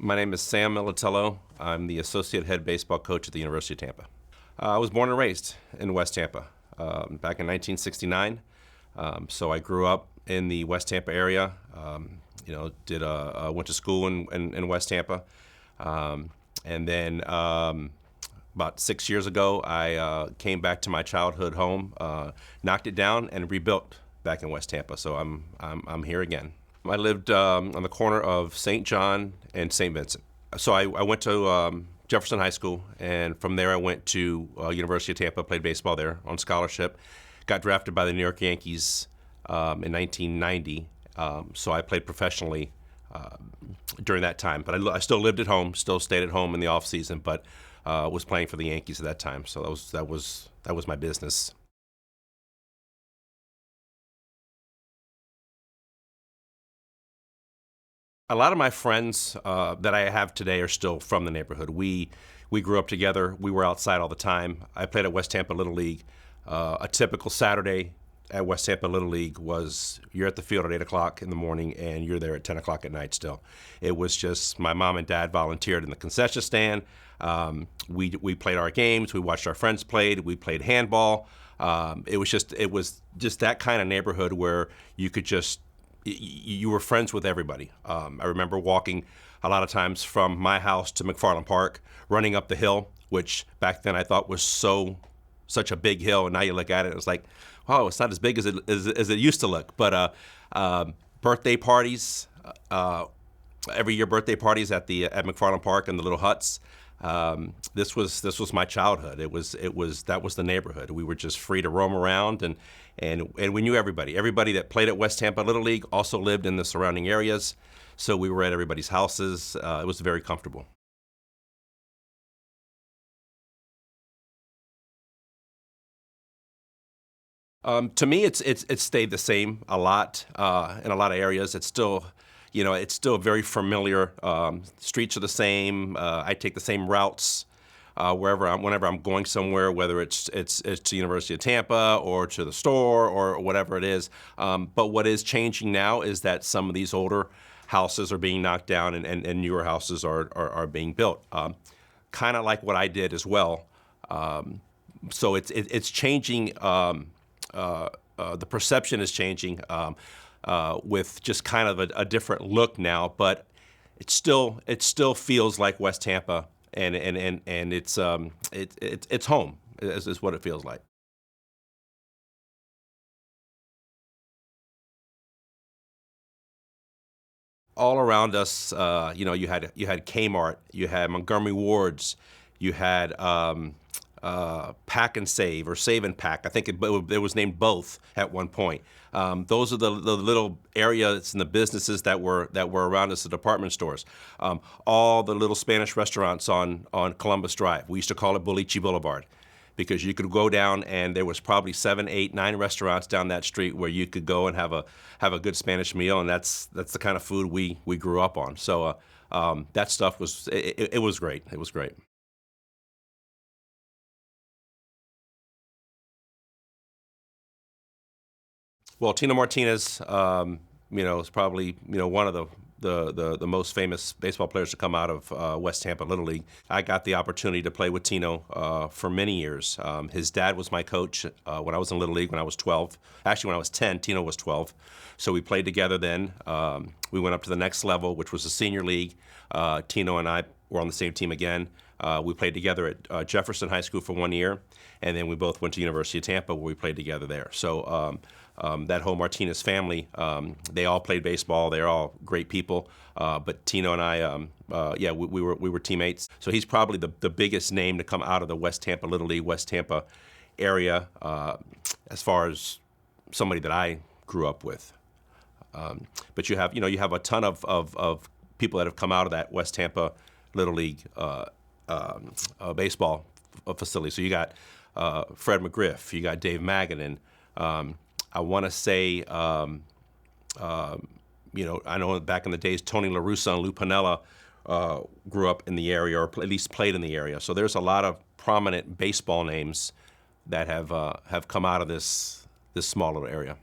My name is Sam Militello. I'm the Associate Head Baseball Coach at the University of Tampa. I was born and raised in West Tampa back in 1969. So I grew up in the West Tampa area. Went to school in West Tampa. And then about 6 years ago, I came back to my childhood home, knocked it down, and rebuilt back in West Tampa. So I'm here again. I lived on the corner of St. John and St. Vincent. So I went to Jefferson High School, and from there I went to University of Tampa, played baseball there on scholarship. Got drafted by the New York Yankees in 1990, so I played professionally during that time. But I still lived at home, still stayed at home in the off season, but was playing for the Yankees at that time. So that was my business. A lot of my friends that I have today are still from the neighborhood. We grew up together. We were outside all the time. I played at West Tampa Little League. A typical Saturday at West Tampa Little League was you're at the field at 8 o'clock in the morning and you're there at 10 o'clock at night still. It was just my mom and dad volunteered in the concession stand. We played our games. We watched our friends played. We played handball. It was just that kind of neighborhood where you were friends with everybody. I remember walking a lot of times from my house to MacPark, running up the hill, which back then I thought was such a big hill, and now you look at it, it's like, wow, it's not as big as it used to look. But birthday parties, every year birthday parties at MacPark Park and the little huts. This was my childhood. That was the neighborhood. We were just free to roam around, and we knew everybody. Everybody that played at West Tampa Little League also lived in the surrounding areas, so we were at everybody's houses. It was very comfortable. To me, it's stayed the same a lot in a lot of areas. It's still, it's still very familiar. Streets are the same. I take the same routes whenever I'm going somewhere, whether it's to University of Tampa or to the store or whatever it is. But what is changing now is that some of these older houses are being knocked down and newer houses are being built. Kind of like what I did as well. So it's changing. The perception is changing with just kind of a different look now, but it still feels like West Tampa, and it's home is what it feels like. All around us, you had Kmart, you had Montgomery Wards, you had Pack and Save or Save and Pack. I think it was named both at one point. Those are the little areas and the businesses that were around us, the department stores. All the little Spanish restaurants on Columbus Drive. We used to call it Boliche Boulevard because you could go down and there was probably 7, 8, 9 restaurants down that street where you could go and have a good Spanish meal, and that's the kind of food we grew up on. So that stuff was great. It was great. Well, Tino Martinez, is probably one of the most famous baseball players to come out of West Tampa Little League. I got the opportunity to play with Tino for many years. His dad was my coach when I was in Little League when I was 12. Actually, when I was 10, Tino was 12. So we played together then. We went up to the next level, which was the senior league. Tino and I were on the same team again. We played together at Jefferson High School for 1 year, and then we both went to University of Tampa where we played together there. So that whole Martinez family, they all played baseball. They're all great people. But Tino and I, we were teammates. So he's probably the biggest name to come out of the West Tampa Little League, West Tampa area as far as somebody that I grew up with. But you have a ton of people that have come out of that West Tampa Little League baseball facility. So you got Fred McGriff, you got Dave Magadan. I want to say, I know back in the days, Tony La Russa and Lou Piniella grew up in the area, or at least played in the area. So there's a lot of prominent baseball names that have come out of this small little area.